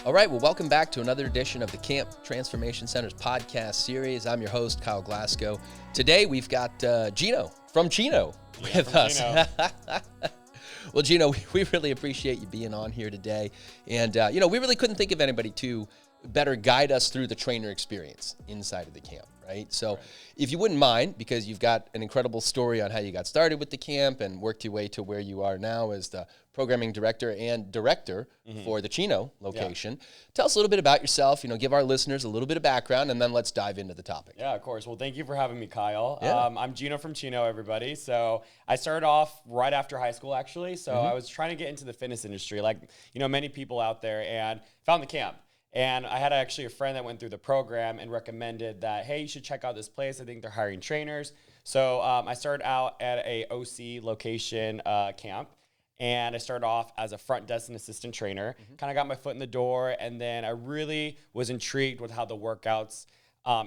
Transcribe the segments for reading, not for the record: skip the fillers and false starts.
All right, well, welcome back to another edition of the Camp Transformation Center's podcast series. I'm your host, Kyle Glasgow. Today, we've got Gino from Gino with us. Well, Gino, we really appreciate you being on here today. And, we really couldn't think of anybody to better guide us through the trainer experience inside of the camp, right? So if you wouldn't mind, because you've got an incredible story on how you got started with the camp and worked your way to where you are now as the programming director and director for the Chino location. Yeah. Tell us a little bit about yourself, give our listeners a little bit of background, and then let's dive into the topic. Yeah, of course. Well, thank you for having me, Kyle. Yeah. I'm Gino from Chino, everybody. So I started off right after high school, actually. So I was trying to get into the fitness industry, like, many people out there, and found the camp. And I had actually a friend that went through the program and recommended that, hey, you should check out this place. I think they're hiring trainers. So I started out at a OC location camp. And I started off as a front desk and assistant trainer, kind of got my foot in the door. And then I really was intrigued with how the workouts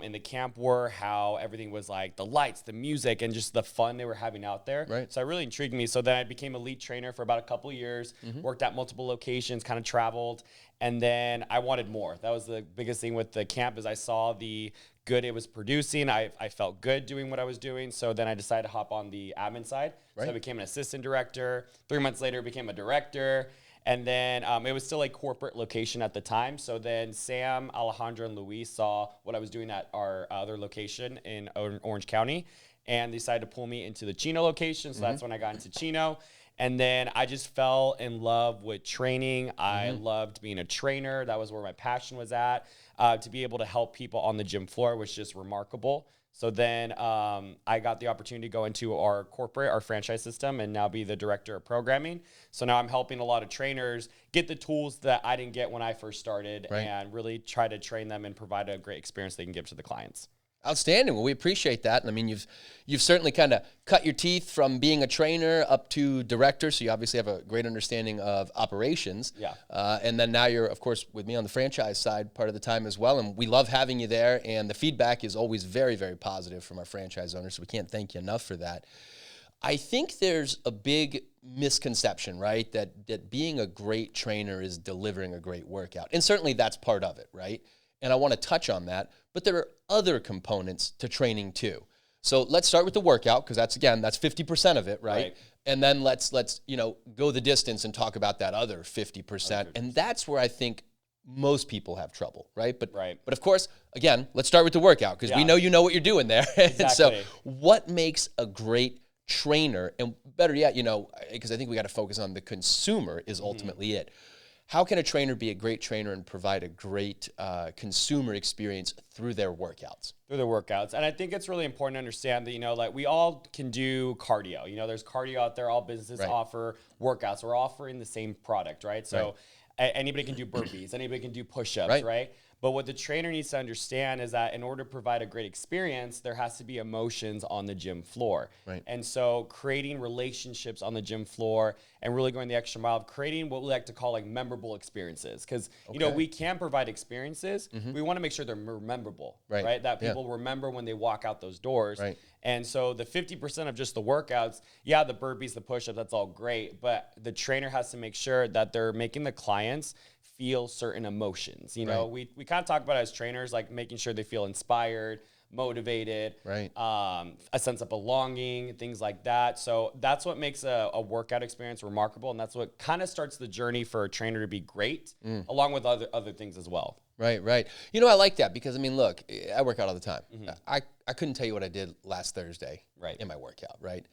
in the camp were, how everything was like the lights, the music, and just the fun they were having out there. Right. So it really intrigued me. So then I became a lead trainer for about a couple of years, worked at multiple locations, kind of traveled. And then I wanted more. That was the biggest thing with the camp is I saw the good it was producing. I felt good doing what I was doing. So then I decided to hop on the admin side. Right. So I became an assistant director. 3 months later, became a director. And then it was still a corporate location at the time. So then Sam, Alejandro, and Luis saw what I was doing at our other location in Orange County and decided to pull me into the Chino location. So that's when I got into Chino. And then I just fell in love with training. I loved being a trainer. That was where my passion was at. To be able to help people on the gym floor was just remarkable. So then I got the opportunity to go into our franchise system, and now be the director of programming. So now I'm helping a lot of trainers get the tools that I didn't get when I first started, and really try to train them and provide a great experience they can give to the clients. Outstanding. Well, we appreciate that. And I mean, you've certainly kind of cut your teeth from being a trainer up to director. So you obviously have a great understanding of operations. Yeah. And then now you're, of course, with me on the franchise side part of the time as well. And we love having you there. And the feedback is always very, very positive from our franchise owners. So we can't thank you enough for that. I think there's a big misconception, right? That being a great trainer is delivering a great workout. And certainly that's part of it, right? And I want to touch on that, but there are other components to training too. So let's start with the workout, because that's 50% of it, right? And then let's go the distance and talk about that other 50%. And that's where I think most people have trouble, right? But of course, again, let's start with the workout, because we know you know what you're doing there. Exactly. So what makes a great trainer, and better yet, because I think we got to focus on the consumer is ultimately it. How can a trainer be a great trainer and provide a great consumer experience through their workouts? Through the workouts. And I think it's really important to understand that, like we all can do cardio. There's cardio out there. All businesses offer workouts. We're offering the same product, right? So anybody can do burpees. Anybody can do push-ups, right? But what the trainer needs to understand is that in order to provide a great experience, there has to be emotions on the gym floor. Right. And so creating relationships on the gym floor and really going the extra mile of creating what we like to call like memorable experiences. Because, we can provide experiences. We want to make sure they're memorable, right? That people remember when they walk out those doors. Right. And so the 50% of just the workouts, the burpees, the push-ups, that's all great. But the trainer has to make sure that they're making the clients feel certain emotions. We kind of talk about it as trainers, like making sure they feel inspired, motivated, a sense of belonging, things like that. So that's what makes a workout experience remarkable. And that's what kind of starts the journey for a trainer to be great, along with other things as well. Right. I like that because, I mean, look, I work out all the time. I couldn't tell you what I did last Thursday in my workout, right?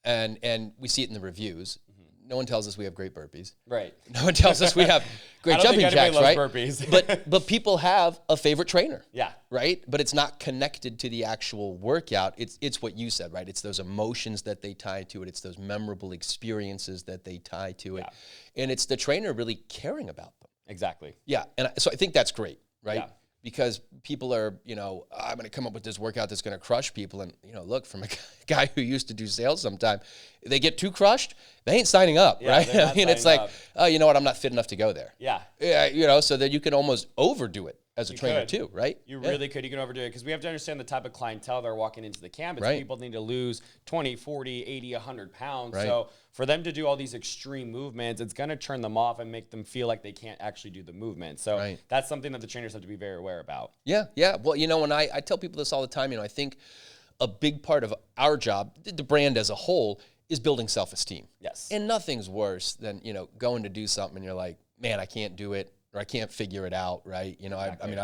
And we see it in the reviews. No one tells us we have great burpees. Right. No one tells us we have great jumping jacks, right? Burpees. but people have a favorite trainer. Yeah. Right? But it's not connected to the actual workout. It's what you said, right? It's those emotions that they tie to it. It's those memorable experiences that they tie to it. And it's the trainer really caring about them. Exactly. Yeah. And so I think that's great, right? Yeah. Because people are, I'm going to come up with this workout that's going to crush people. And, look, from a guy who used to do sales sometime, they get too crushed, they ain't signing up, right? I mean, it's like, oh, you know what? I'm not fit enough to go there. Yeah. Yeah. So that you can almost overdo it. as a trainer too, right? You really could. You can overdo it because we have to understand the type of clientele they're walking into the camp. It's Right. people need to lose 20, 40, 80, 100 pounds. Right. So for them to do all these extreme movements, it's going to turn them off and make them feel like they can't actually do the movement. So that's something that the trainers have to be very aware about. Yeah, yeah. Well, you know, when I tell people this all the time, you know, I think a big part of our job, the brand as a whole, is building self-esteem. Yes. And nothing's worse than, you know, going to do something and you're like, man, I can't do it, or I can't figure it out, right? You know, Exactly.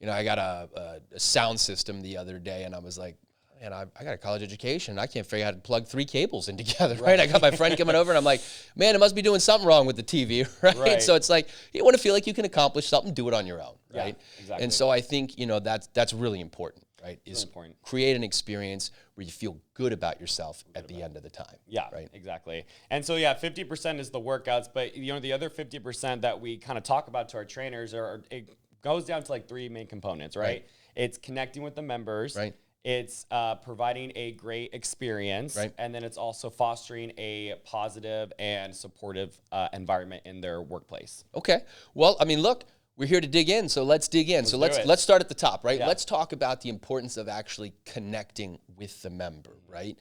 I got a sound system the other day, and I was like, man, I got a college education. I can't figure out how to plug 3 cables in together, right? I got my friend coming over, and I'm like, man, it must be doing something wrong with the TV, right? So it's like, you want to feel like you can accomplish something, do it on your own, right? Yeah, exactly. And so I think, you know, that's really important, right? Is important. Create an experience where you feel good about yourself at the end of the time. Yeah, right. Exactly. And so, yeah, 50% is the workouts, but you know, the other 50% that we kind of talk about to our trainers it goes down to like 3 main components, right? It's connecting with the members. Right. It's providing a great experience. Right. And then it's also fostering a positive and supportive environment in their workplace. Okay. Well, I mean, look, we're here to dig in, so let's dig in. Let's start at the top, right? Yeah. Let's talk about the importance of actually connecting with the member, right?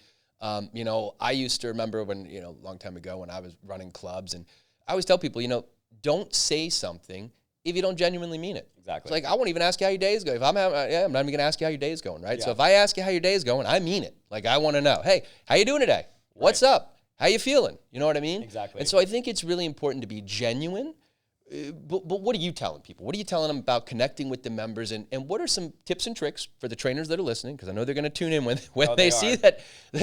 You know, I used to remember when, you know, a long time ago when I was running clubs, and I always tell people, you know, don't say something if you don't genuinely mean it. Exactly. It's like, I won't even ask you how your day is going. If I'm not even going to ask you how your day is going, right? Yeah. So if I ask you how your day is going, I mean it. Like, I want to know, hey, how you doing today? What's up? How you feeling? You know what I mean? Exactly. And so I think it's really important to be genuine. But what are you telling people? What are you telling them about connecting with the members? And what are some tips and tricks for the trainers that are listening? Because I know they're going to tune in when they see that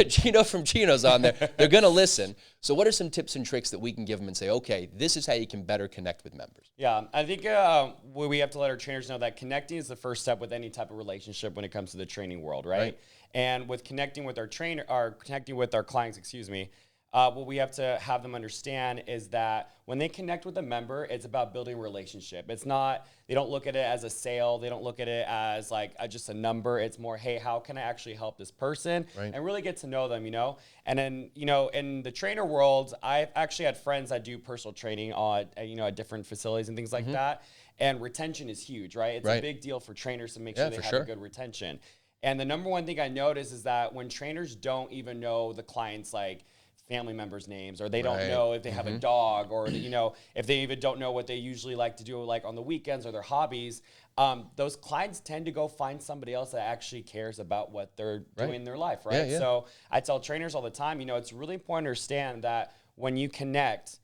Gino from Gino's on there. They're going to listen. So what are some tips and tricks that we can give them and say, okay, this is how you can better connect with members? Yeah, I think we have to let our trainers know that connecting is the first step with any type of relationship when it comes to the training world, right? And with connecting with connecting with our clients, what we have to have them understand is that when they connect with a member, it's about building a relationship. It's not, they don't look at it as a sale. They don't look at it as like just a number. It's more, hey, how can I actually help this person? Right. And really get to know them, you know? And then, you know, in the trainer world, I've actually had friends that do personal training at different facilities and things like that. And retention is huge, right? It's a big deal for trainers to make sure they have a good retention. And the number one thing I notice is that when trainers don't even know the client's like family members' names, or they don't know if they have a dog, or you know, if they even don't know what they usually like to do like on the weekends or their hobbies, those clients tend to go find somebody else that actually cares about what they're doing in their life, right? Yeah. So I tell trainers all the time, you know, it's really important to understand that when you connect,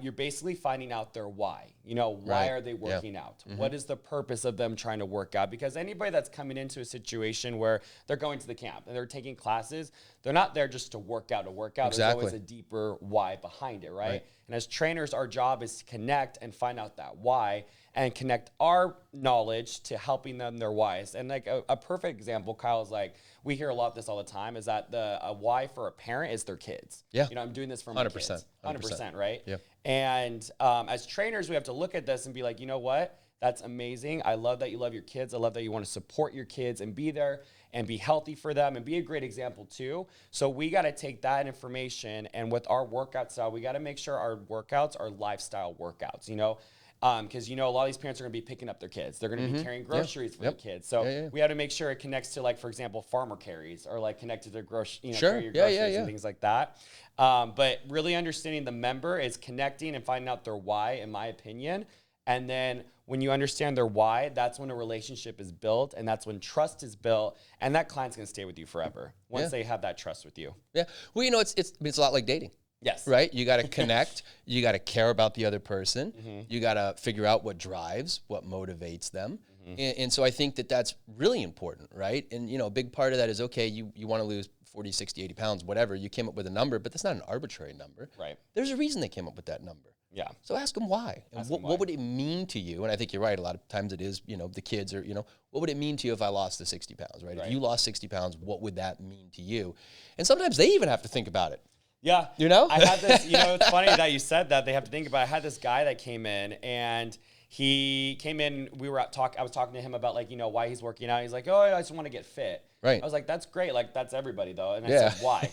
you're basically finding out their why. You know, why are they working out? What is the purpose of them trying to work out? Because anybody that's coming into a situation where they're going to the camp and they're taking classes, they're not there just to work out. There's always a deeper why behind it, right? And as trainers, our job is to connect and find out that why and connect our knowledge to helping them their whys. And like a perfect example, Kyle, is like, we hear a lot of this all the time, is that a why for a parent is their kids. Yeah. You know, I'm doing this for my 100%, kids. 100%, right? Yeah. And as trainers, we have to look at this and be like, you know what? That's amazing. I love that you love your kids. I love that you want to support your kids and be there and be healthy for them and be a great example too. So we got to take that information, and with our workout style, we got to make sure our workouts are lifestyle workouts, you know? Because, you know, a lot of these parents are going to be picking up their kids. They're going to be carrying groceries for their kids. So we have to make sure it connects to, like, for example, farmer carries, or like connected to their carry your groceries and things like that. But really understanding the member is connecting and finding out their why, in my opinion. And then when you understand their why, that's when a relationship is built, and that's when trust is built, and that client's going to stay with you forever once they have that trust with you. Yeah. Well, you know, it's a lot like dating. Yes. Right? You got to connect. You got to care about the other person. You got to figure out what drives, what motivates them. And so I think that that's really important, right? And, you know, a big part of that is, okay, you want to lose 40, 60, 80 pounds, whatever. You came up with a number, but that's not an arbitrary number. Right. There's a reason they came up with that number. Yeah. So ask them why. And what would it mean to you? And I think you're right. A lot of times it is, you know, the kids are, you know, what would it mean to you if I lost the 60 pounds, right? If you lost 60 pounds, what would that mean to you? And sometimes they even have to think about it. Yeah. You know? I had this, you know, it's funny that you said that. They have to think about it. I had this guy that came in, and he came in, I was talking to him about like, why he's working out. He's like, oh, I just want to get fit. Right. I was like, that's great. Like, that's everybody though. And I Yeah. said, why?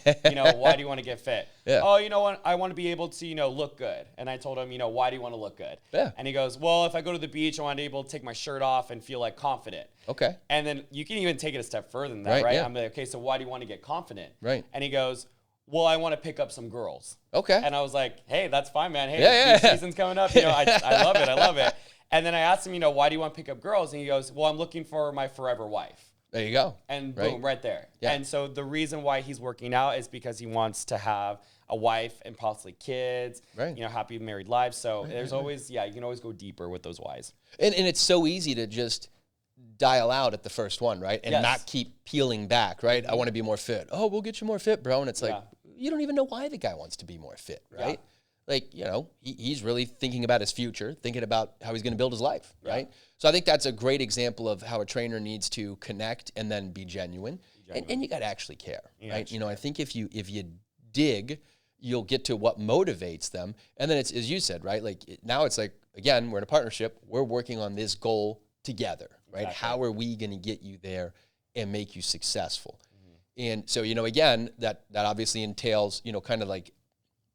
Why do you want to get fit? Yeah. Oh, you know what? I want to be able to, look good. And I told him, why do you want to look good? Yeah. And he goes, well, if I go to the beach, I want to be able to take my shirt off and feel like confident. Okay. And then you can even take it a step further than that, right? Yeah. I'm like, okay, so why do you want to get confident? Right. And he goes, well, I want to pick up some girls. Okay. And I was like, hey, that's fine, man. Hey, Yeah. season's coming up. I love it. I love it. And then I asked him, why do you want to pick up girls? And he goes, well, I'm looking for my forever wife. There you go. And boom, right there. Yeah. And so the reason why he's working out is because he wants to have a wife and possibly kids, right. Happy married lives. So there's always, you can always go deeper with those whys. And it's so easy to just dial out at the first one, right? And not keep peeling back, right? I want to be more fit. Oh, we'll get you more fit, bro. And it's like, you don't even know why the guy wants to be more fit, right? Yeah. Like, he's really thinking about his future, thinking about how he's going to build his life, right? So I think that's a great example of how a trainer needs to connect and then be genuine. And you got to actually care, right? I think if you dig, you'll get to what motivates them. And then it's, as you said, right? Like now it's like, again, we're in a partnership. We're working on this goal together, right? Exactly. How are we going to get you there and make you successful? And so, again, that obviously entails, kind of like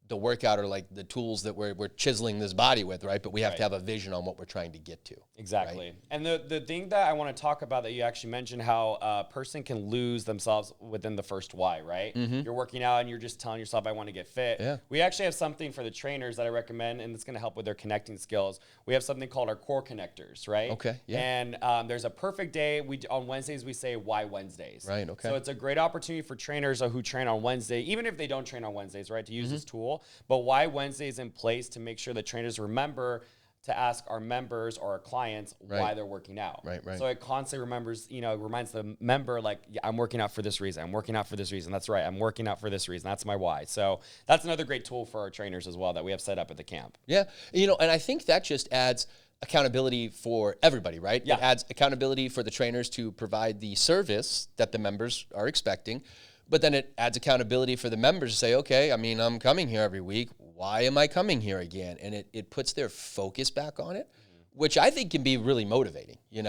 the workout or like the tools that we're chiseling this body with, right? But we have to have a vision on what we're trying to get to. Exactly. Right? And the thing that I want to talk about that you actually mentioned, how a person can lose themselves within the first why, right? Mm-hmm. You're working out and you're just telling yourself, I want to get fit. Yeah. We actually have something for the trainers that I recommend, and it's going to help with their connecting skills. We have something called our core connectors, right? Okay. Yeah. And there's a perfect day. On Wednesdays, we say why Wednesdays. Right. Okay. So it's a great opportunity for trainers who train on Wednesday, even if they don't train on Wednesdays, right, to use this tool. But why Wednesday is in place to make sure that trainers remember to ask our members or our clients why they're working out. Right. So it constantly reminds the member, like, I'm working out for this reason. I'm working out for this reason. That's right. I'm working out for this reason. That's my why. So that's another great tool for our trainers as well that we have set up at the camp. Yeah. And I think that just adds accountability for everybody, right? Yeah. It adds accountability for the trainers to provide the service that the members are expecting. But then it adds accountability for the members to say, okay, I'm coming here every week. Why am I coming here again? And it puts their focus back on it, which I think can be really motivating, And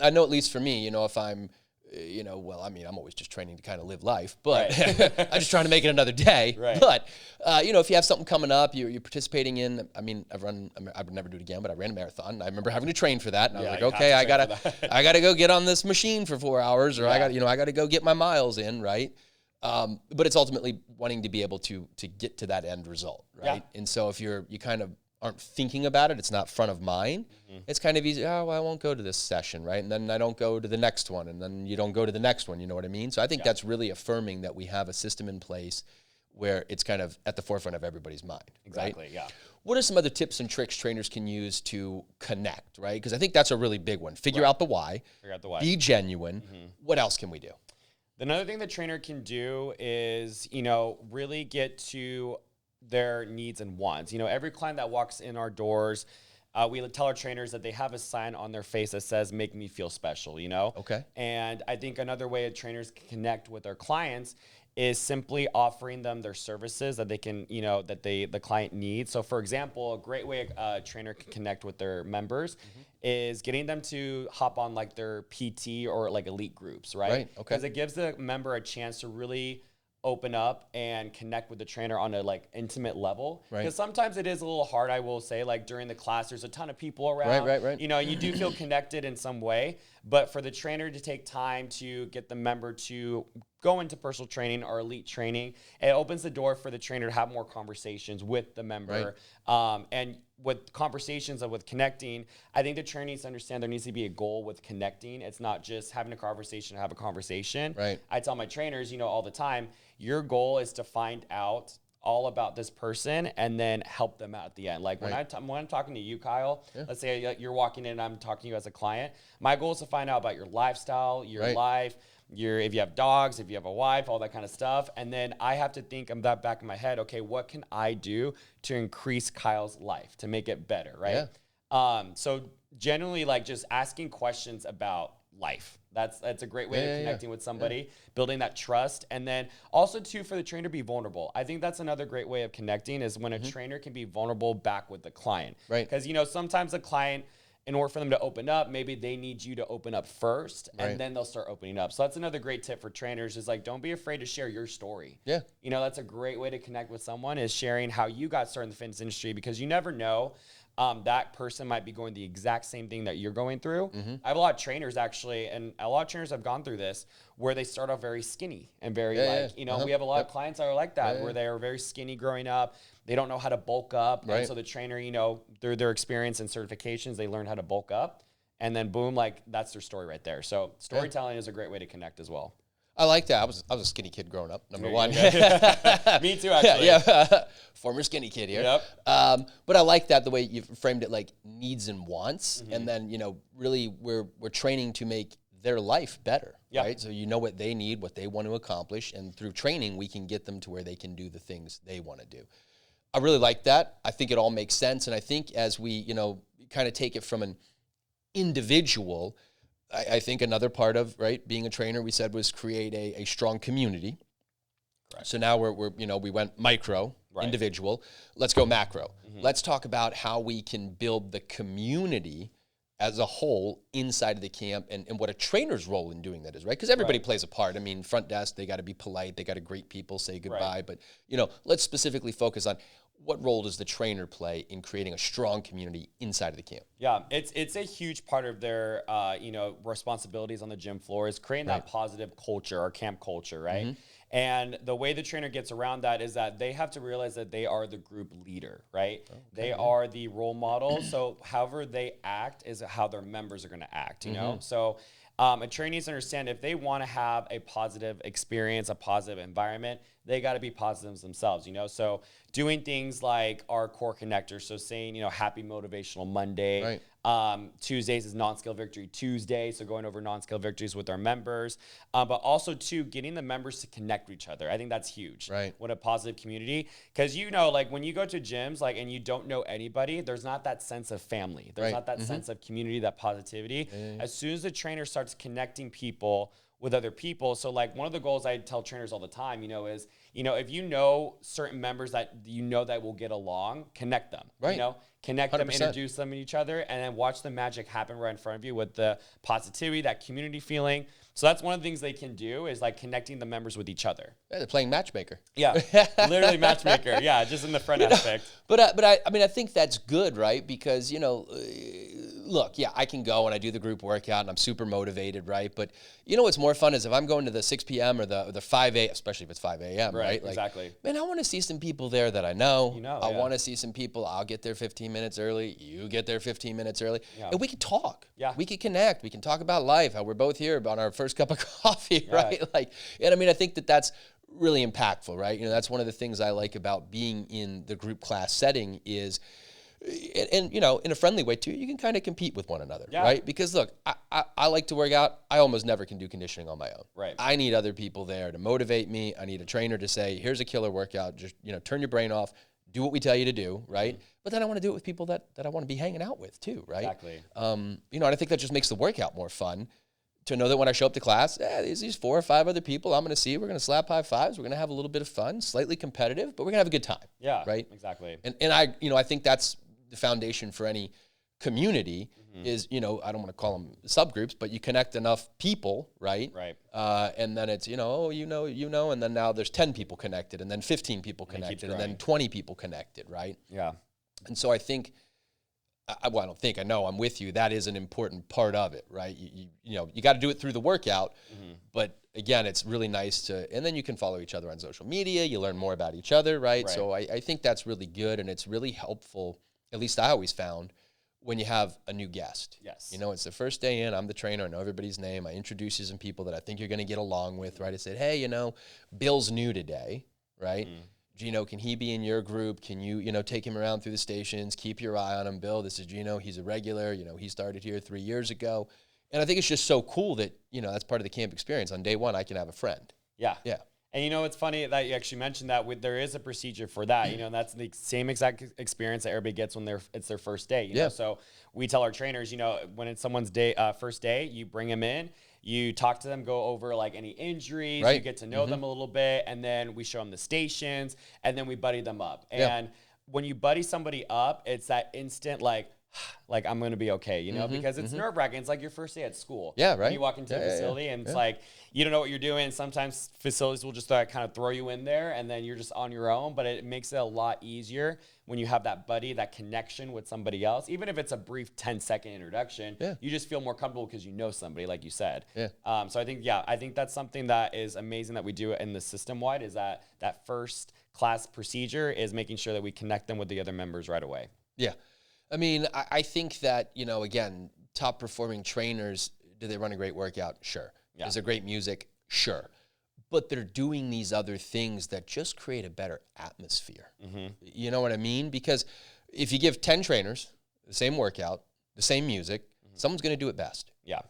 I know, at least for me, if I'm, I'm always just training to kind of live life, but I'm just trying to make it another day. Right. But, if you have something coming up, you're participating in, I would never do it again, but I ran a marathon. I remember having to train for that. And I was like, okay, I gotta go get on this machine for 4 hours, or I gotta go get my miles in, right? But it's ultimately wanting to be able to get to that end result, right? Yeah. And so if you kind of aren't thinking about it, it's not front of mind, it's kind of easy, I won't go to this session, right? And then I don't go to the next one, and then you don't go to the next one, you know what I mean? So I think that's really affirming that we have a system in place where it's kind of at the forefront of everybody's mind, exactly, right? Yeah. What are some other tips and tricks trainers can use to connect, right? Because I think that's a really big one. Figure out the why, be genuine. What else can we do? Another thing the trainer can do is, really get to their needs and wants. Every client that walks in our doors, we tell our trainers that they have a sign on their face that says, make me feel special, Okay. And I think another way that trainers can connect with their clients is simply offering them their services that they can, that the client needs. So for example, a great way a trainer can connect with their members is getting them to hop on like their PT or like elite groups, right? Right, okay. Because it gives the member a chance to really open up and connect with the trainer on a like intimate level. Right. Because sometimes it is a little hard, I will say, like during the class, there's a ton of people around. Right. You do feel connected in some way, but for the trainer to take time to get the member to go into personal training or elite training, it opens the door for the trainer to have more conversations with the member. Right. And with conversations and with connecting, I think the trainer needs to understand there needs to be a goal with connecting. It's not just having a conversation to have a conversation. Right. I tell my trainers, all the time, your goal is to find out all about this person and then help them out at the end. Like when I'm talking to you, Kyle, let's say you're walking in and I'm talking to you as a client, my goal is to find out about your lifestyle, your life, if you have dogs, if you have a wife, all that kind of stuff. And then I have to think of that back in my head, okay, what can I do to increase Kyle's life, to make it better, right? Yeah. So generally, like just asking questions about life. That's a great way of connecting with somebody, building that trust. And then also too, for the trainer to be vulnerable. I think that's another great way of connecting is when a trainer can be vulnerable back with the client. Right. Because, sometimes the client in order for them to open up, maybe they need you to open up first, and then they'll start opening up. So that's another great tip for trainers is like, don't be afraid to share your story. Yeah. You know, that's a great way to connect with someone is sharing how you got started in the fitness industry, because you never know. That person might be going the exact same thing that you're going through. I have a lot of trainers actually, and a lot of trainers have gone through this where they start off very skinny and very you know, we have a lot of clients that are like that, where they are very skinny growing up. They don't know how to bulk up. And so the trainer, you know, through their experience and certifications, they learn how to bulk up, and then boom, like that's their story right there. So storytelling is a great way to connect as well. I like that. I was a skinny kid growing up, number one. Me too, actually. Yeah. Former skinny kid here. Yep. But I like that, the way you framed it, like needs and wants. And then, you know, really we're training to make their life better, right? So you know what they need, what they want to accomplish. And through training, we can get them to where they can do the things they want to do. I really like that. I think it all makes sense. And I think as we, you know, kind of take it from an individual, I think another part of, being a trainer, we said, was create a strong community. Correct. So now we're you know, we went micro, individual. Let's go macro. Let's talk about how we can build the community as a whole inside of the camp, and what a trainer's role in doing that is, right? Because everybody plays a part. I mean, front desk, they got to be polite. They got to greet people, say goodbye. But, you know, let's specifically focus on what role does the trainer play in creating a strong community inside of the camp? Yeah, it's a huge part of their, you know, responsibilities on the gym floor is creating that positive culture or camp culture, right? And the way the trainer gets around that is that they have to realize that they are the group leader, right? They are the role model. So however they act is how their members are going to act, you know? So a trainer needs to understand if they want to have a positive experience, a positive environment, they got to be positives themselves, you know? So doing things like our core connectors. So saying, you know, happy motivational Monday. Tuesdays is non-scale victory Tuesday. So going over non-scale victories with our members, but also too, getting the members to connect with each other. I think that's huge. What a positive community. Cause you know, like when you go to gyms, like, and you don't know anybody, there's not that sense of family. There's not that sense of community, that positivity. As soon as the trainer starts connecting people with other people. So like one of the goals I tell trainers all the time, you know, is, you know, if you know certain members that you know that will get along, connect them, you know, connect 100%. Them, introduce them to each other, and then watch the magic happen right in front of you with the positivity, that community feeling. So that's one of the things they can do is like connecting the members with each other. Yeah, they're playing matchmaker. Yeah, literally matchmaker. Yeah, just in the front aspect. But I mean, I think that's good, right? Because, you know, look, yeah, I can go and I do the group workout and I'm super motivated, right? But you know what's more fun is if I'm going to the 6 p.m. or the 5 a.m., especially if it's 5 a.m., right? Like, exactly. Man, I want to see some people there that I know. I want to see some people. I'll get there 15 minutes early. You get there 15 minutes early. And we can talk. We can connect. We can talk about life, how we're both here on our first cup of coffee, right? Like, and I mean, I think that that's really impactful, right? You know, that's one of the things I like about being in the group class setting is, and you know, in a friendly way too, you can kind of compete with one another, right? Because look, I like to work out. I almost never can do conditioning on my own. I need other people there to motivate me. I need a trainer to say, here's a killer workout. Just, you know, turn your brain off, do what we tell you to do, right? But then I want to do it with people that I want to be hanging out with too, right? Exactly. You know, and I think that just makes the workout more fun. To know that when I show up to class, these 4 or 5 other people I'm going to see. We're going to slap high fives. We're going to have a little bit of fun, slightly competitive, but we're going to have a good time. Right? Exactly. And I, you know, I think that's the foundation for any community is, you know, I don't want to call them subgroups, but you connect enough people, right? And then it's, you know, and then now there's 10 people connected, and then 15 people connected, and then 20 people connected, right? And so I think, well, I don't think, I know, I'm with you. That is an important part of it, right? You know, you got to do it through the workout, but again, it's really nice to, and then you can follow each other on social media. You learn more about each other, right? So I think that's really good, and it's really helpful, at least I always found, when you have a new guest. You know, it's the first day in, I'm the trainer, I know everybody's name, I introduce you some people that I think you're going to get along with, right? I said, hey, you know, Bill's new today, right? Gino, can he be in your group? Can you, you know, take him around through the stations, keep your eye on him? Bill, this is Gino. He's a regular. You know, he started here 3 years ago. And I think it's just so cool that, you know, that's part of the camp experience. On day one, I can have a friend. And you know, it's funny that you actually mentioned that there is a procedure for that, you know, and that's the same exact experience that everybody gets when it's their first day, you know? So we tell our trainers, you know, when it's someone's first day, you bring them in, you talk to them, go over like any injuries, you get to know them a little bit, and then we show them the stations, and then we buddy them up. And when you buddy somebody up, it's that instant like like I'm going to be okay, you know, because it's nerve wracking. It's like your first day at school. Yeah, right. When you walk into a facility and it's like, you don't know what you're doing. Sometimes facilities will just kind of throw you in there and then you're just on your own, but it makes it a lot easier when you have that buddy, that connection with somebody else. Even if it's a brief 10-second introduction, you just feel more comfortable because you know somebody, like you said. So I think that's something that is amazing that we do in the system wide, is that first class procedure is making sure that we connect them with the other members right away. Yeah. I mean, I think that, again, top performing trainers, do they run a great workout? Sure. Yeah. Is there great music? Sure. But they're doing these other things that just create a better atmosphere. You know what I mean? Because if you give 10 trainers the same workout, the same music, someone's going to do it best. Yeah.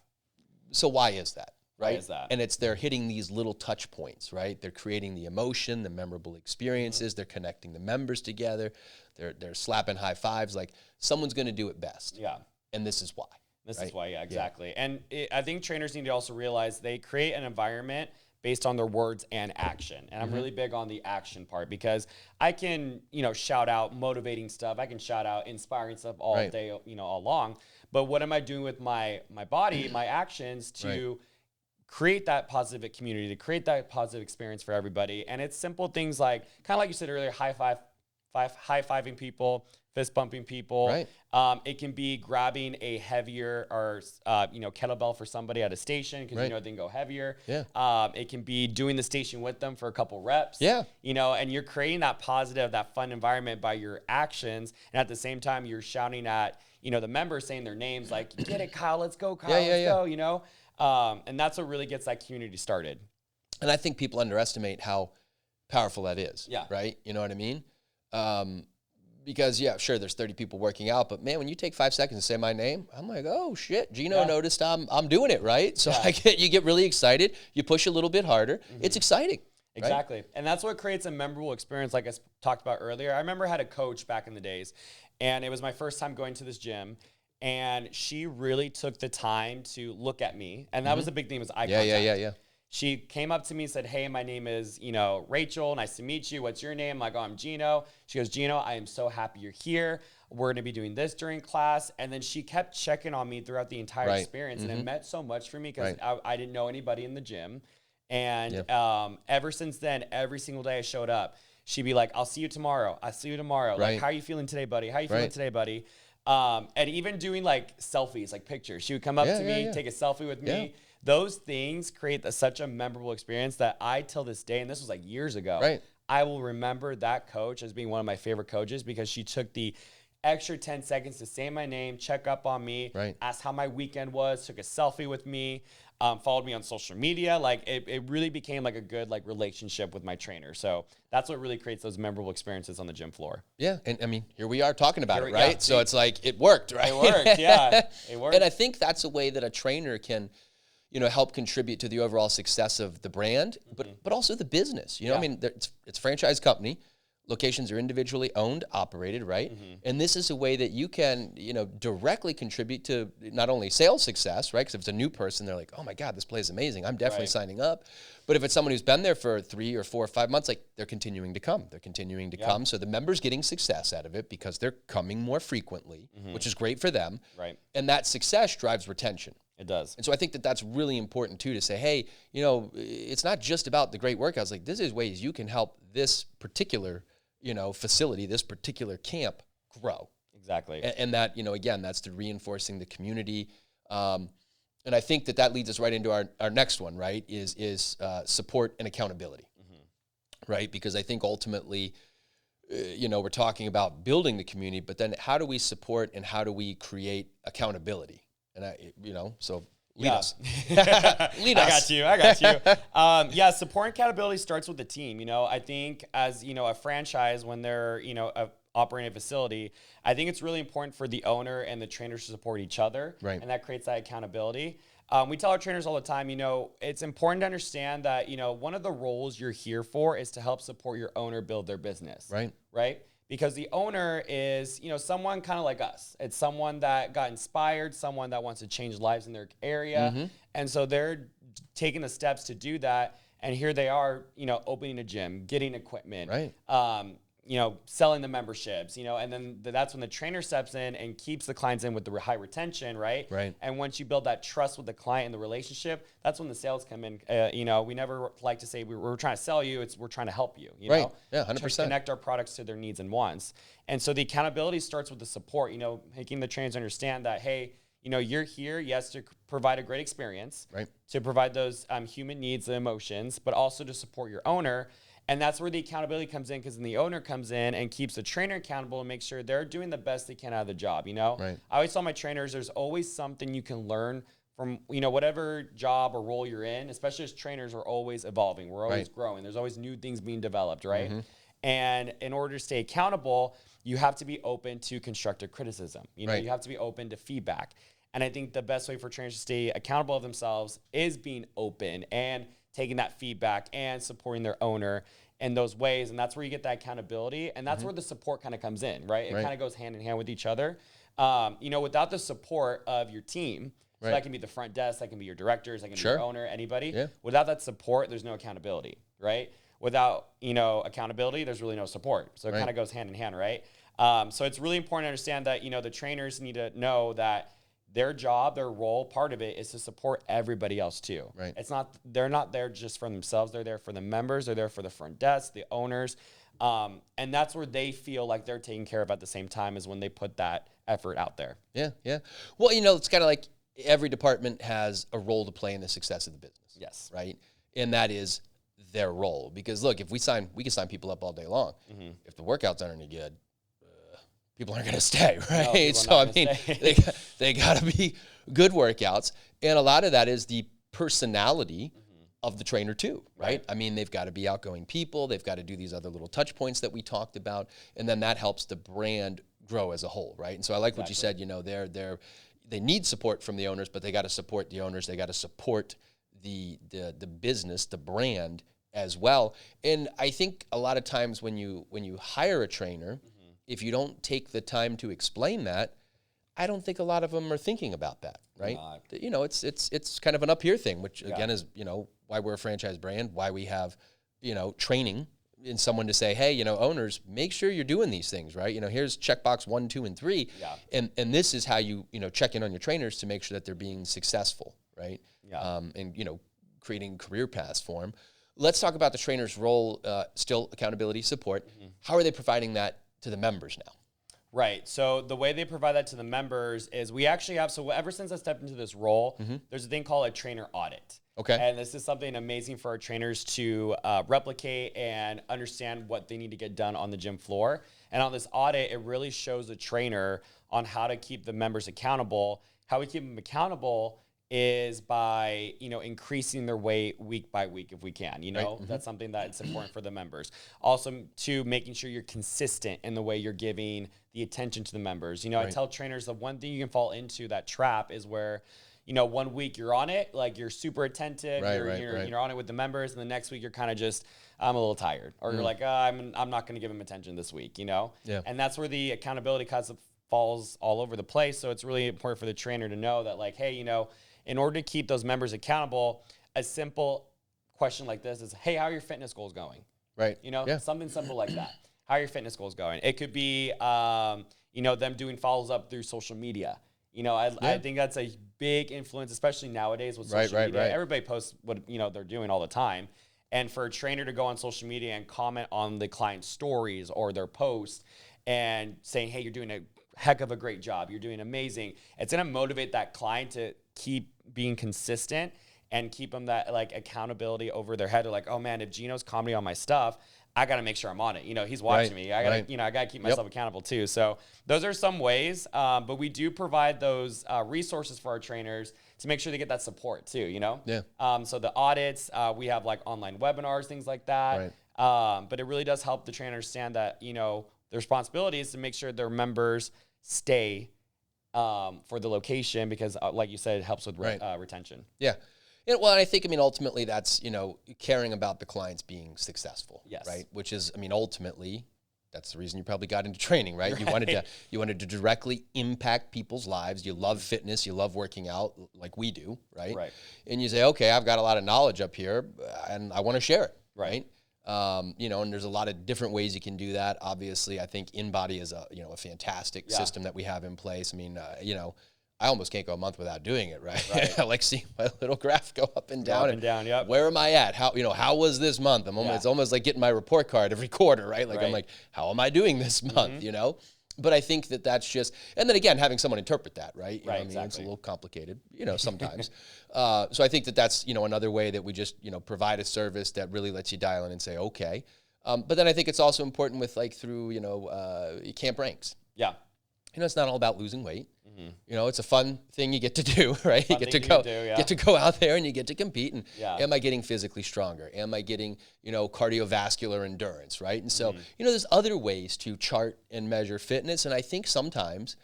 So why is that? Right? Why is that? And they're hitting these little touch points, right? They're creating the emotion, the memorable experiences. They're connecting the members together. They're slapping high fives. Like, someone's going to do it best. Yeah. And this is why. This is why, exactly. Yeah. And I think trainers need to also realize they create an environment based on their words and action. And I'm really big on the action part, because I can, shout out motivating stuff. I can shout out inspiring stuff all day, all long. But what am I doing with my body, my actions to create that positive community, to create that positive experience for everybody? And it's simple things like, kind of like you said earlier, high-fiving people, fist bumping people. Right. It can be grabbing a heavier or kettlebell for somebody at a station because they can go heavier. Yeah. It can be doing the station with them for a couple reps. Yeah. And you're creating that positive, that fun environment by your actions, and at the same time you're shouting at the members, saying their names, like, "Get it, Kyle! Let's go, Kyle! Let's go!" And that's what really gets that community started. And I think people underestimate how powerful that is. Yeah. Right. You know what I mean? Because sure, there's 30 people working out, but man, when you take 5 seconds to say my name, I'm like, oh shit, Gino noticed I'm doing it, right? So you get really excited, you push a little bit harder. It's exciting. Exactly. Right? And that's what creates a memorable experience, like I talked about earlier. I remember I had a coach back in the days, and it was my first time going to this gym, and she really took the time to look at me. And that was the big thing, was eye contact. Yeah. She came up to me and said, "Hey, my name is, Rachel. Nice to meet you. What's your name?" I'm like, "Oh, I'm Gino." She goes, "Gino, I am so happy you're here. We're going to be doing this during class." And then she kept checking on me throughout the entire experience. And it meant so much for me, because I didn't know anybody in the gym. And ever since then, every single day I showed up, she'd be like, "I'll see you tomorrow. I'll see you tomorrow. Like, how are you feeling today, buddy? How are you feeling today, buddy?" And even doing like selfies, like pictures. She would come up to me, take a selfie with me. Those things create such a memorable experience that I, till this day, and this was like years ago, I will remember that coach as being one of my favorite coaches, because she took the extra 10 seconds to say my name, check up on me, ask how my weekend was, took a selfie with me, followed me on social media. Like, it really became like a good relationship with my trainer. So that's what really creates those memorable experiences on the gym floor. Yeah. And I mean, here we are talking about it, right? So it's like, it worked, right? It worked, yeah. It worked. And I think that's a way that a trainer can help contribute to the overall success of the brand, but also the business. I mean, it's a franchise company. Locations are individually owned, operated, right? And this is a way that you can, directly contribute to not only sales success, right? Because if it's a new person, they're like, "Oh my God, this place is amazing. I'm definitely signing up." But if it's someone who's been there for 3 or 4 or 5 months, like, they're continuing to come. They're continuing to come. So the member's getting success out of it because they're coming more frequently, which is great for them. Right. And that success drives retention. It does. And so I think that that's really important too, to say, hey, it's not just about the great workouts. Like, this is ways you can help this particular, facility, this particular camp grow. Exactly. And that, again, that's through reinforcing the community. And I think that leads us right into our next one, right, is support and accountability, right? Because I think ultimately, we're talking about building the community, but then how do we support and how do we create accountability? And so lead us. Lead us. I got you. Support and accountability starts with the team. I think as, a franchise, when they're, operating a facility, I think it's really important for the owner and the trainers to support each other. Right. And that creates that accountability. We tell our trainers all the time, it's important to understand that, one of the roles you're here for is to help support your owner build their business. Right. Because the owner is, someone kind of like us. It's someone that got inspired, someone that wants to change lives in their area. And so they're taking the steps to do that. And here they are, opening a gym, getting equipment, selling the memberships, and then that's when the trainer steps in and keeps the clients in with the high retention, right? Right. And once you build that trust with the client and the relationship, that's when the sales come in. We never like to say we're trying to sell you. We're trying to help you, right. know? Yeah, 100%. To connect our products to their needs and wants. And so the accountability starts with the support, making the trainers understand that, hey, you're here, yes, to provide a great experience, right, to provide those human needs and emotions, but also to support your owner. And that's where the accountability comes in, because then the owner comes in and keeps the trainer accountable and makes sure they're doing the best they can out of the job, Right. I always tell my trainers there's always something you can learn from, whatever job or role you're in, especially as trainers are always evolving. We're always growing. There's always new things being developed, right? Mm-hmm. And in order to stay accountable, you have to be open to constructive criticism. You have to be open to feedback. And I think the best way for trainers to stay accountable of themselves is being open and taking that feedback and supporting their owner in those ways. And that's where you get that accountability. And that's where the support kind of comes in, right? It kind of goes hand in hand with each other. Without the support of your team, so that can be the front desk, that can be your directors, that can be your owner, anybody. Yeah. Without that support, there's no accountability, right? Without, accountability, there's really no support. So it kind of goes hand in hand, right? So it's really important to understand that, the trainers need to know that their job, their role, part of it is to support everybody else too. Right. They're not there just for themselves. They're there for the members. They're there for the front desk, the owners. And that's where they feel like they're taken care of at the same time as when they put that effort out there. Yeah, yeah. Well, it's kind of like every department has a role to play in the success of the business. Yes. Right. And that is their role. Because look, if we can sign people up all day long. Mm-hmm. If the workouts aren't any good, people aren't going to stay, right? No, so they got to be good workouts, and a lot of that is the personality of the trainer too, right? I mean, they've got to be outgoing people. They've got to do these other little touch points that we talked about, and then that helps the brand grow as a whole, right? And so I like what you said. They need support from the owners, but they got to support the owners. They got to support the business, the brand as well. And I think a lot of times when you hire a trainer, if you don't take the time to explain that, I don't think a lot of them are thinking about that, right? It's kind of an up here thing, which again is, why we're a franchise brand, why we have, training in someone to say, hey, owners, make sure you're doing these things, right? Here's checkbox 1, 2, and 3. Yeah. And this is how you, check in on your trainers to make sure that they're being successful, right? Yeah. And, creating career paths for them. Let's talk about the trainer's role, still accountability, support. Mm-hmm. How are they providing that to the members now? Right. So the way they provide that to the members is we actually have, so ever since I stepped into this role, there's a thing called a trainer audit. Okay. And this is something amazing for our trainers to replicate and understand what they need to get done on the gym floor. And on this audit, it really shows the trainer on how to keep the members accountable. How we keep them accountable is by, increasing their weight week by week if we can, that's something that's important for the members. Also to making sure you're consistent in the way you're giving the attention to the members. I tell trainers the one thing you can fall into that trap is where, 1 week you're on it, like you're super attentive, you're on it with the members, and the next week you're kind of just, I'm a little tired, or you're like, I'm not going to give them attention this week, Yeah. And that's where the accountability kind of falls all over the place. So it's really important for the trainer to know that, like, hey, in order to keep those members accountable, a simple question like this is, hey, how are your fitness goals going? Right. Something simple like that. How are your fitness goals going? It could be, them doing follows up through social media. I think that's a big influence, especially nowadays with social media. Right. Everybody posts what, they're doing all the time. And for a trainer to go on social media and comment on the client's stories or their posts and saying, hey, you're doing a heck of a great job. You're doing amazing. It's going to motivate that client to keep being consistent and keep them that accountability over their head. They're like, oh man, if Gino's commenting on my stuff, I got to make sure I'm on it. He's watching me. I got to keep myself accountable too. So those are some ways, but we do provide those resources for our trainers to make sure they get that support too, Yeah. So the audits, we have online webinars, things like that. Right. But it really does help the trainer understand that, the responsibility is to make sure their members stay for the location because, like you said, it helps with retention. Yeah. Well, I think, ultimately that's, caring about the clients being successful. Yes. Right. Which is, ultimately, that's the reason you probably got into training, right? You wanted to directly impact people's lives. You love fitness. You love working out like we do, right? Right. And you say, okay, I've got a lot of knowledge up here and I want to share it, right? You know, and there's a lot of different ways you can do that. Obviously, I think InBody is a, you know, a fantastic system that we have in place. I mean, you know, I almost can't go a month without doing it, right? I like seeing my little graph go up and down. Yep. Where am I at? How, you know, how was this month? It's almost like getting my report card every quarter, right? Like I'm like, how am I doing this month? You know? But I think that that's just, and then again, having someone interpret that, right? You know, I mean, it's a little complicated, you know, sometimes. So I think that that's, you know, another way that we just, you know, provide a service that really lets you dial in and say, okay. But then I think it's also important with like through, you know, camp ranks. Yeah. You know, it's not all about losing weight. You know, it's a fun thing you get to do, right? You get to go out there and you get to compete. And am I getting physically stronger? Am I getting, you know, cardiovascular endurance, right? And so, you know, there's other ways to chart and measure fitness. And I think sometimes,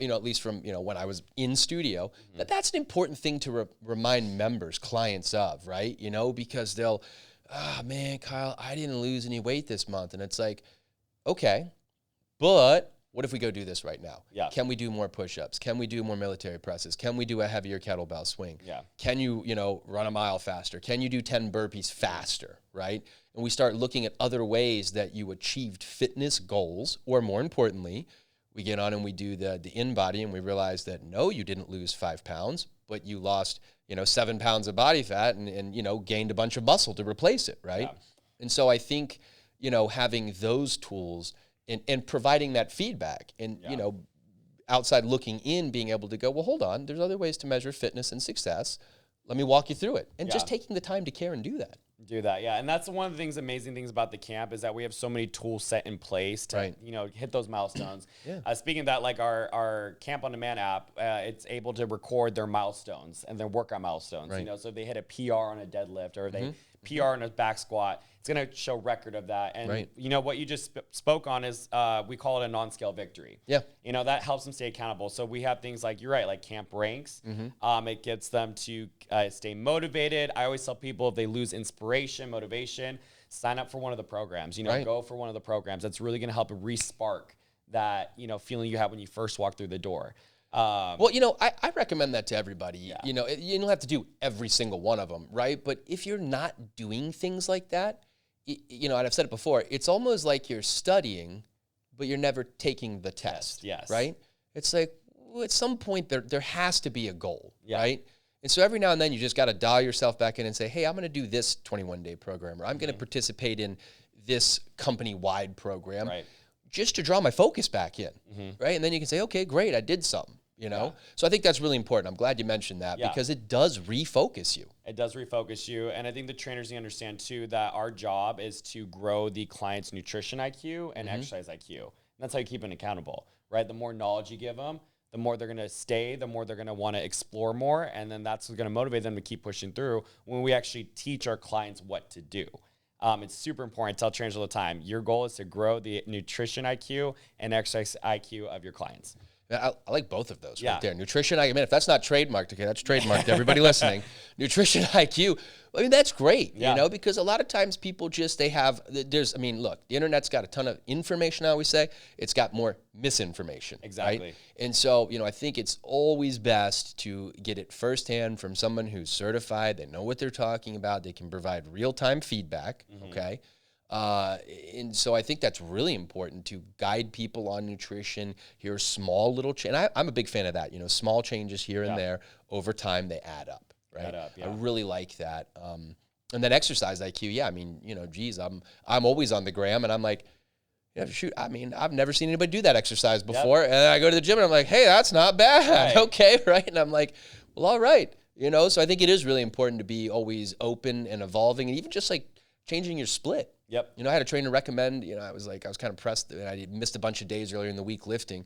you know, at least from, you know, when I was in studio, that's an important thing to remind members, clients of, right? You know, because they'll, man, Kyle, I didn't lose any weight this month. And it's like, okay, but what if we go do this right now? Can we do more push-ups? Can we do more military presses? Can we do a heavier kettlebell swing? Can you, you know, run a mile faster? Can you do 10 burpees faster, right? And we start looking at other ways that you achieved fitness goals, or more importantly, we get on and we do the InBody and we realize that no, you didn't lose 5 pounds, but you lost, you know, 7 pounds of body fat and you know, gained a bunch of muscle to replace it, right? And so I think, you know, having those tools and providing that feedback and, you know, outside looking in, being able to go, well, hold on, there's other ways to measure fitness and success. Let me walk you through it. And just taking the time to care and do that. And that's one of the amazing things about the camp is that we have so many tools set in place to, you know, hit those milestones. Speaking of that, like our Camp on Demand app, it's able to record their milestones and their workout milestones. You know, so if they hit a PR on a deadlift or they PR on a back squat, it's going to show record of that. And you know, what you just spoke on is, we call it a non-scale victory. You know, that helps them stay accountable. So we have things like, you're right, like camp ranks. It gets them to stay motivated. I always tell people if they lose inspiration, motivation, sign up for one of the programs, you know, go for one of the programs. That's really going to help re-spark that, you know, feeling you had when you first walked through the door. Well, you know, I recommend that to everybody. You know, you don't have to do every single one of them, right? But if you're not doing things like that, you know, and I've said it before, it's almost like you're studying, but you're never taking the test, right? It's like, well, at some point there has to be a goal, right? And so every now and then you just got to dial yourself back in and say, hey, I'm going to do this 21-day program, or I'm going to participate in this company-wide program, just to draw my focus back in, right? And then you can say, okay, great, I did something. You know, so I think that's really important. I'm glad you mentioned that because it does refocus you. It does refocus you. And I think the trainers need to understand too that our job is to grow the client's nutrition IQ and exercise IQ. And that's how you keep them accountable, right? The more knowledge you give them, the more they're going to stay, the more they're going to want to explore more. And then that's going to motivate them to keep pushing through when we actually teach our clients what to do. It's super important. I tell trainers all the time, your goal is to grow the nutrition IQ and exercise IQ of your clients. I like both of those right there. Nutrition, I mean, if that's not trademarked, okay, that's trademarked. Everybody listening, nutrition IQ. I mean, that's great, you know, because a lot of times people just, I mean, look, the internet's got a ton of information, I always say. It's got more misinformation. Right? And so, you know, I think it's always best to get it firsthand from someone who's certified. They know what they're talking about. They can provide real-time feedback, okay? And so I think that's really important to guide people on nutrition. Here's small little change. I'm a big fan of that. You know, small changes here and there over time, they add up, right? I really like that. And then exercise IQ. I mean, you know, geez, I'm always on the gram and I'm like, yeah, shoot, I mean, I've never seen anybody do that exercise before. And I go to the gym and I'm like, hey, that's not bad. Okay. Right. And I'm like, well, all right. You know, so I think it is really important to be always open and evolving and even just like changing your split. You know, I had a trainer recommend, you know, I was kind of pressed. I missed a bunch of days earlier in the week lifting.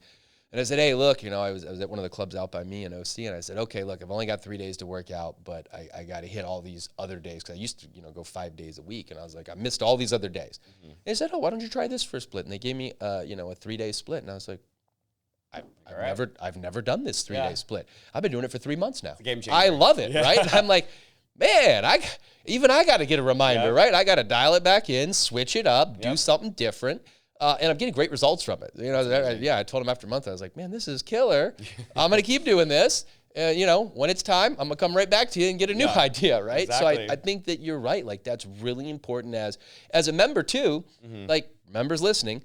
And I said, hey, look, you know, I was at one of the clubs out by me in OC, and I said, okay, look, I've only got 3 days to work out, but I got to hit all these other days because I used to, you know, go 5 days a week. And I was like, I missed all these other days. And they said, oh, why don't you try this for a split? And they gave me, you know, a 3-day split. And I was like, I've never done this 3-day split. I've been doing it for 3 months now. It's a game changer. I love it, right? And I'm like, man, I got to get a reminder, right? I got to dial it back in, switch it up, do something different. And I'm getting great results from it. You know, I told him after a month, I was like, man, this is killer. I'm going to keep doing this. when it's time, I'm gonna come right back to you and get a new idea, right? Exactly. So I think that you're right. Like that's really important as a member too. Like members listening,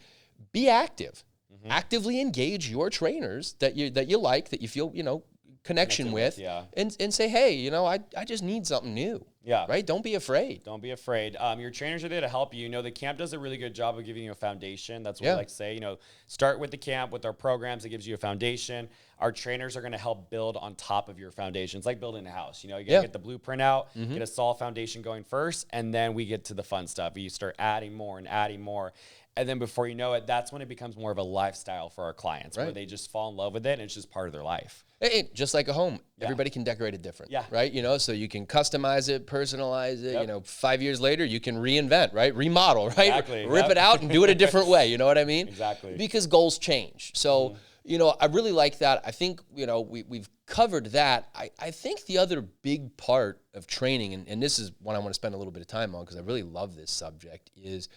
be active, actively engage your trainers that you like, that you feel connection with, and say, hey, I just need something new. Yeah. Right? Don't be afraid. Don't be afraid. Your trainers are there to help you. The camp does a really good job of giving you a foundation. That's what we like to say. Start with the camp, with our programs. It gives you a foundation. Our trainers are going to help build on top of your foundation. It's like building a house. You got to get the blueprint out, get a solid foundation going first, and then we get to the fun stuff. You start adding more and adding more. And then before you know it, that's when it becomes more of a lifestyle for our clients, where they just fall in love with it, and it's just part of their life. Hey, just like a home, everybody can decorate it different, right? So you can customize it, personalize it. 5 years later, you can reinvent, right? Remodel, right? Exactly. Rip it out and do it a different way. You know what I mean? Exactly. Because goals change. So, I really like that. I think, we've covered that. I think the other big part of training, and this is one I want to spend a little bit of time on because I really love this subject, is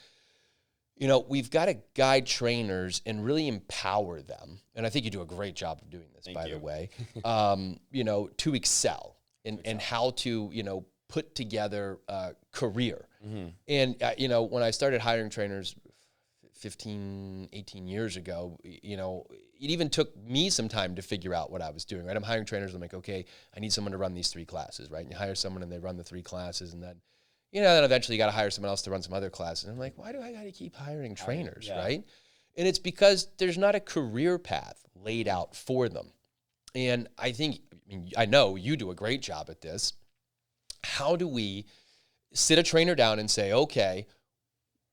we've got to guide trainers and really empower them. And I think you do a great job of doing this, by the way, to excel and how to, put together a career. And, when I started hiring trainers 15, 18 years ago, it even took me some time to figure out what I was doing, right? I'm hiring trainers. I'm like, okay, I need someone to run these 3 classes, right? And you hire someone and they run the 3 classes, and then then eventually you got to hire someone else to run some other classes. And I'm like, why do I got to keep hiring trainers, right? And it's because there's not a career path laid out for them. And I know you do a great job at this. How do we sit a trainer down and say, okay,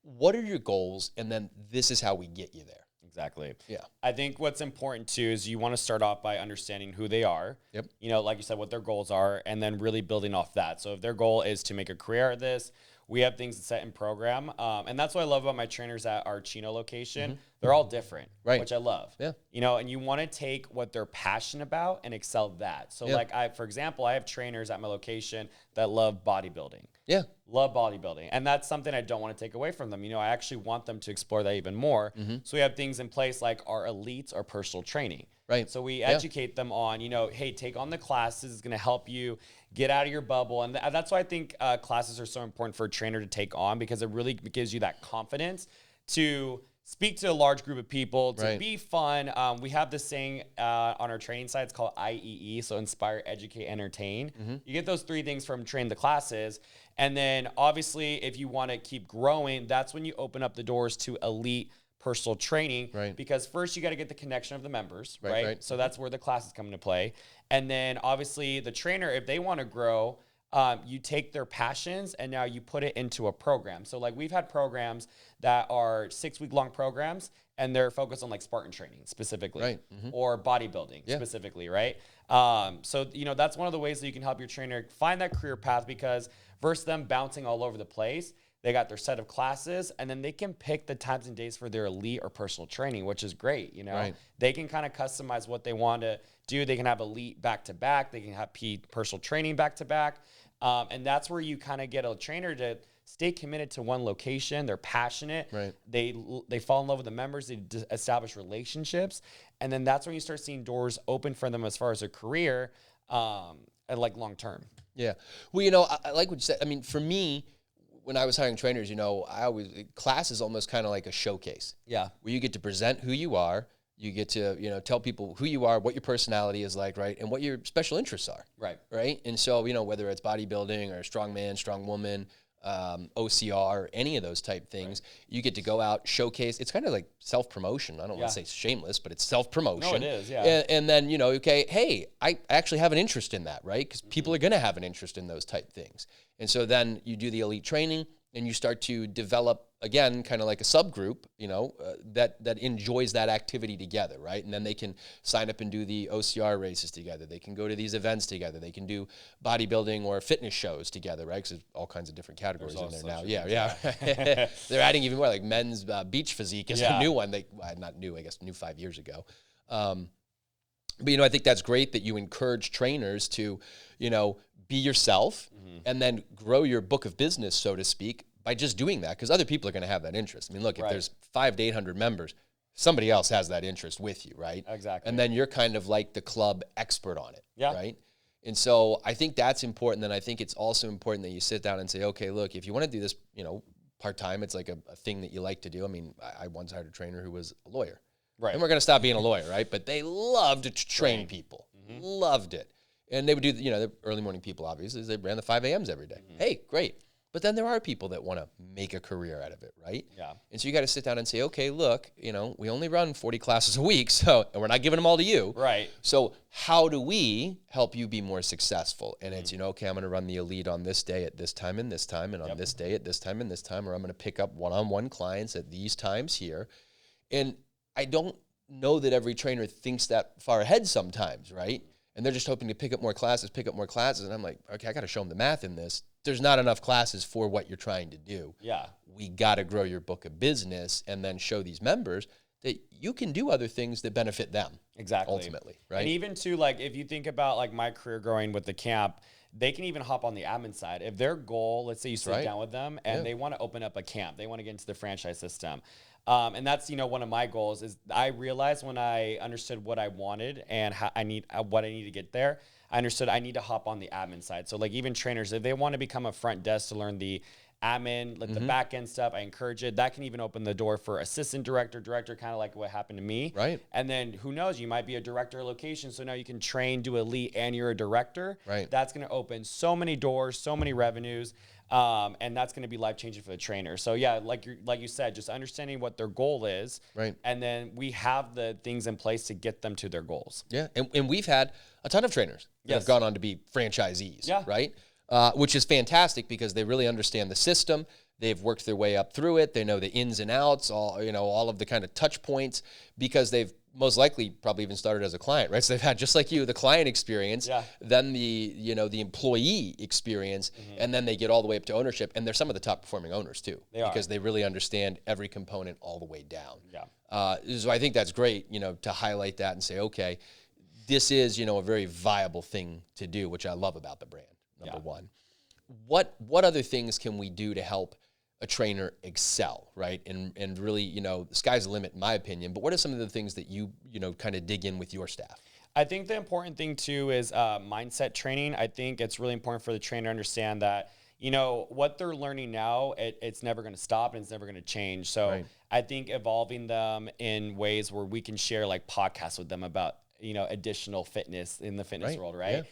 what are your goals? And then this is how we get you there. Exactly. Yeah. I think what's important too is you want to start off by understanding who they are. Yep. Like you said, what their goals are, and then really building off that. So if their goal is to make a career at this, we have things set in program. And that's what I love about my trainers at our Gino location. They're all different, which I love. Yeah. And you want to take what they're passionate about and excel that. So for example, I have trainers at my location that love bodybuilding. Yeah. Love bodybuilding. And that's something I don't want to take away from them. I actually want them to explore that even more. So we have things in place like our elites, our personal training. Right. So we educate them on, hey, take on the classes. It's going to help you get out of your bubble. And that's why I think classes are so important for a trainer to take on, because it really gives you that confidence to speak to a large group of people, to be fun. We have this saying on our training site. It's called IEE, so Inspire, Educate, Entertain. You get those 3 things from train the classes. And then obviously, if you want to keep growing, that's when you open up the doors to elite personal training. Right. Because first you got to get the connection of the members, right? So that's where the classes come into play. And then obviously the trainer, if they want to grow, you take their passions and now you put it into a program. So like we've had programs that are 6-week long programs, and they're focused on like Spartan training specifically, or bodybuilding specifically, right? So, that's one of the ways that you can help your trainer find that career path, because versus them bouncing all over the place, they got their set of classes, and then they can pick the times and days for their elite or personal training, which is great. They can kind of customize what they want to do. They can have elite back-to-back. They can have personal training back-to-back. And that's where you kind of get a trainer to stay committed to one location. They're passionate. Right. They fall in love with the members. They establish relationships. And then that's when you start seeing doors open for them as far as a career and like long-term. Yeah. Well, I like what you said. I mean, for me, when I was hiring trainers, class is almost kind of like a showcase. Yeah. Where you get to present who you are. You get to, tell people who you are, what your personality is like, right? And what your special interests are. Right. Right. And so, whether it's bodybuilding or strong man, strong woman, OCR, any of those type things, you get to go out, showcase. It's kind of like self-promotion. I don't want to say shameless, but it's self-promotion. No, it is, yeah. And then, okay, hey, I actually have an interest in that, right? Because people are going to have an interest in those type things. And so then you do the elite training, and you start to develop, again, kind of like a subgroup, that enjoys that activity together, right? And then they can sign up and do the OCR races together. They can go to these events together. They can do bodybuilding or fitness shows together, right? Because there's all kinds of different categories in there now. Yeah. They're adding even more, like men's beach physique is a new one. Not new, I guess, new 5 years ago. But, I think that's great that you encourage trainers to, be yourself and then grow your book of business, so to speak, by just doing that, because other people are going to have that interest. I mean, look, if there's 500 to 800 members, somebody else has that interest with you, right? Exactly. And then you're kind of like the club expert on it, Yeah. Right. And so I think that's important. And I think it's also important that you sit down and say, okay, look, if you want to do this, part-time, it's like a thing that you like to do. I mean, I once hired a trainer who was a lawyer. Right. And we're going to stop being a lawyer, right? But they loved to train people. Loved it. And they would do, the early morning people, obviously, they ran the 5 a.m.s every day. Hey, great. But then there are people that want to make a career out of it, right? Yeah. And so you got to sit down and say, okay, look, we only run 40 classes a week, and we're not giving them all to you. Right. So how do we help you be more successful? And it's, okay, I'm going to run the elite on this day at this time and this time, and on this day at this time and this time, or I'm going to pick up one-on-one clients at these times here. And I don't know that every trainer thinks that far ahead sometimes, right? And they're just hoping to pick up more classes. And I'm like, okay, I got to show them the math in this. There's not enough classes for what you're trying to do. Yeah. We got to grow your book of business and then show these members that you can do other things that benefit them. Exactly. Ultimately, right? And even too, like, if you think about like my career growing with the camp, they can even hop on the admin side. If their goal, let's say you sit down with them and they want to open up a camp, they want to get into the franchise system. And that's, one of my goals is I realized when I understood what I wanted and how what I need to get there, I understood I need to hop on the admin side. So like even trainers, if they want to become a front desk to learn the admin, like the back end stuff, I encourage it. That can even open the door for assistant director, kind of like what happened to me. Right. And then who knows, you might be a director of location. So now you can train, do elite, and you're a director. Right. That's going to open so many doors, so many revenues. And that's going to be life-changing for the trainer. So yeah, like you said, just understanding what their goal is. Right. And then we have the things in place to get them to their goals. Yeah. And we've had a ton of trainers that have gone on to be franchisees, right? Which is fantastic because they really understand the system. They've worked their way up through it. They know the ins and outs, all of the kind of touch points, because they've most likely probably even started as a client, right? So they've had, just like you, the client experience, then the employee experience, and then they get all the way up to ownership. And they're some of the top performing owners too, because they really understand every component all the way down. So I think that's great, to highlight that and say, okay, this is, a very viable thing to do, which I love about the brand, number one. What other things can we do to help a trainer excel, right? And really, the sky's the limit in my opinion, but what are some of the things that you kind of dig in with your staff? I think the important thing too is mindset training. I think it's really important for the trainer to understand that, what they're learning now, it's never going to stop and it's never going to change. So I think evolving them in ways where we can share like podcasts with them about, additional fitness in the fitness world, right?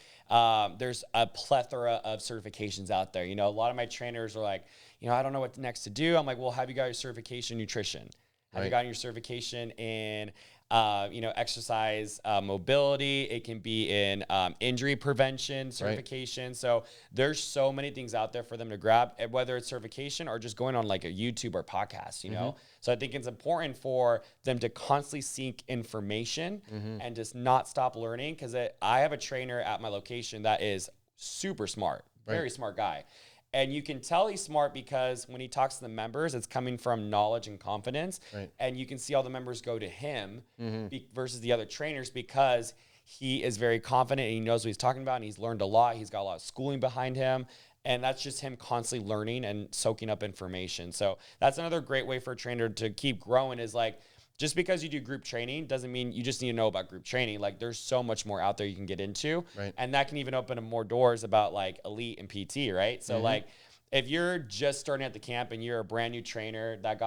There's a plethora of certifications out there. A lot of my trainers are like, I don't know what next to do. I'm like, well, have you got your certification in nutrition? Have you gotten your certification in, exercise mobility? It can be in injury prevention certification. So there's so many things out there for them to grab, whether it's certification or just going on like a YouTube or podcast, So I think it's important for them to constantly seek information and just not stop learning. Because I have a trainer at my location that is super smart, very smart guy. And you can tell he's smart because when he talks to the members, it's coming from knowledge and confidence. And you can see all the members go to him versus the other trainers because he is very confident and he knows what he's talking about and he's learned a lot. He's got a lot of schooling behind him. And that's just him constantly learning and soaking up information. So that's another great way for a trainer to keep growing is like, just because you do group training doesn't mean you just need to know about group training. Like there's so much more out there you can get into. And that can even open up more doors about like elite and PT, right? So like if you're just starting at the camp and you're a brand new trainer that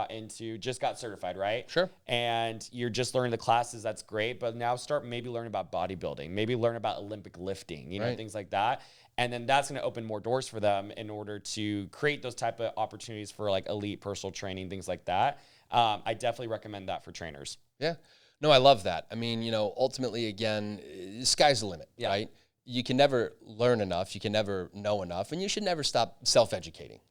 just got certified, right? Sure. And you're just learning the classes, that's great. But now start maybe learning about bodybuilding, maybe learn about Olympic lifting, things like that. And then that's going to open more doors for them in order to create those type of opportunities for like elite personal training, things like that. I definitely recommend that for trainers. Yeah. No, I love that. I mean, ultimately, again, sky's the limit, right? You can never learn enough. You can never know enough. And you should never stop self-educating,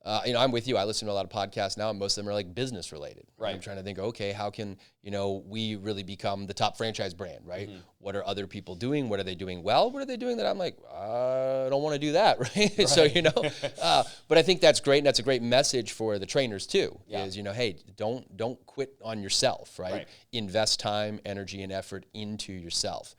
I'm with you. I listen to a lot of podcasts now, and most of them are like business related. I'm trying to think, okay, how can, we really become the top franchise brand, right? What are other people doing? What are they doing well? What are they doing that I'm like, I don't want to do that, right? So, but I think that's great, and that's a great message for the trainers too, is, hey, don't quit on yourself, right? Invest time, energy, and effort into yourself.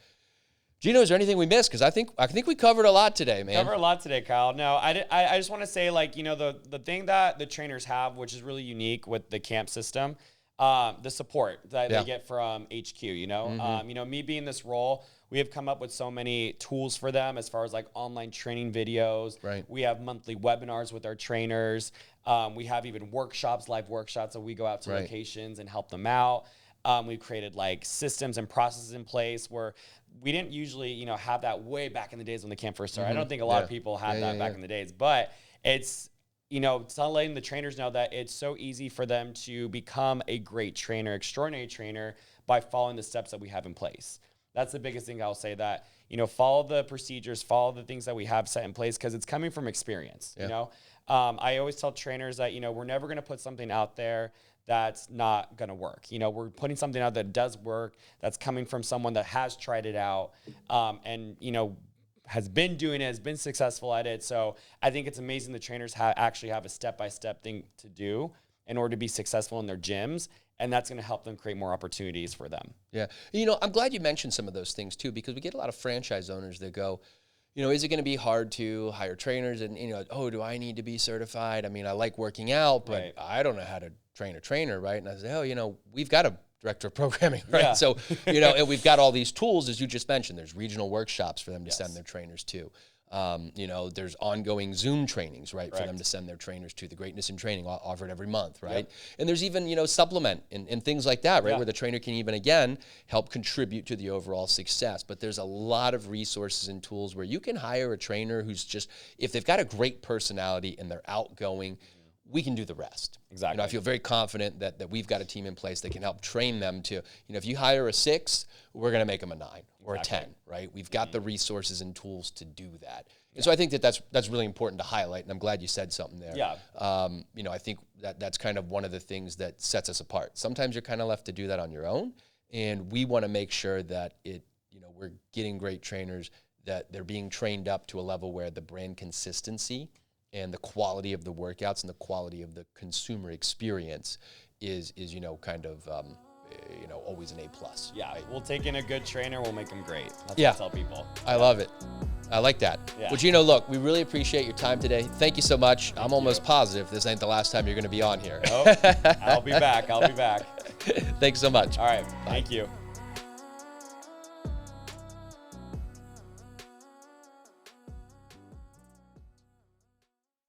Gino, is there anything we missed? Because I think we covered a lot today, man. Covered a lot today, Kyle. No, I just want to say, like, the thing that the trainers have, which is really unique with the camp system, the support that they get from HQ. Me being in this role, we have come up with so many tools for them as far as like online training videos. Right. We have monthly webinars with our trainers. We have even workshops, live workshops, so we go out to locations and help them out. We've created like systems and processes in place where we didn't usually, you know, have that way back in the days when the camp first started. I don't think a lot of people had that back in the days, but it's, you know, letting the trainers know that it's so easy for them to become a great trainer, extraordinary trainer, by following the steps that we have in place. That's the biggest thing I'll say, that, you know, follow the procedures, follow the things that we have set in place, because it's coming from experience, you know? I always tell trainers that, you know, we're never going to put something out there that's not going to work. You know, we're putting something out that does work, that's coming from someone that has tried it out, and, you know, has been doing it, has been successful at it. So I think it's amazing the trainers actually have a step-by-step thing to do in order to be successful in their gyms. And that's going to help them create more opportunities for them. Yeah. You know, I'm glad you mentioned some of those things too, because we get a lot of franchise owners that go, you know, is it going to be hard to hire trainers? And, you know, oh, do I need to be certified? I mean, I like working out, but I don't know how to train a trainer, right? And I say, oh, you know, we've got a director of programming, right? Yeah. So, you know, and we've got all these tools, as you just mentioned. There's regional workshops for them to send their trainers to. You know, there's ongoing Zoom trainings, right, for them to send their trainers to. The Greatness in Training offered every month, right? And there's even, you know, supplement and things like that, right, where the trainer can even, again, help contribute to the overall success. But there's a lot of resources and tools where you can hire a trainer who's just, if they've got a great personality and they're outgoing, we can do the rest. Exactly. You know, I feel very confident that we've got a team in place that can help train them to, you know, if you hire a 6, we're going to make them a 9 or a 10, right? We've got the resources and tools to do that. And so I think that's really important to highlight, and I'm glad you said something there. Yeah. You know, I think that's kind of one of the things that sets us apart. Sometimes you're kind of left to do that on your own, and we want to make sure that you know, we're getting great trainers, that they're being trained up to a level where the brand consistency and the quality of the workouts and the quality of the consumer experience is you know, kind of you know, always an A+. Yeah, right? We'll take in a good trainer, we'll make them great. That's what I tell people. I love it. I like that. Yeah. Well, Gino, look, we really appreciate your time today. Thank you so much. I'm almost positive this ain't the last time you're going to be on here. Nope. I'll be back. I'll be back. Thanks so much. All right. Thank you.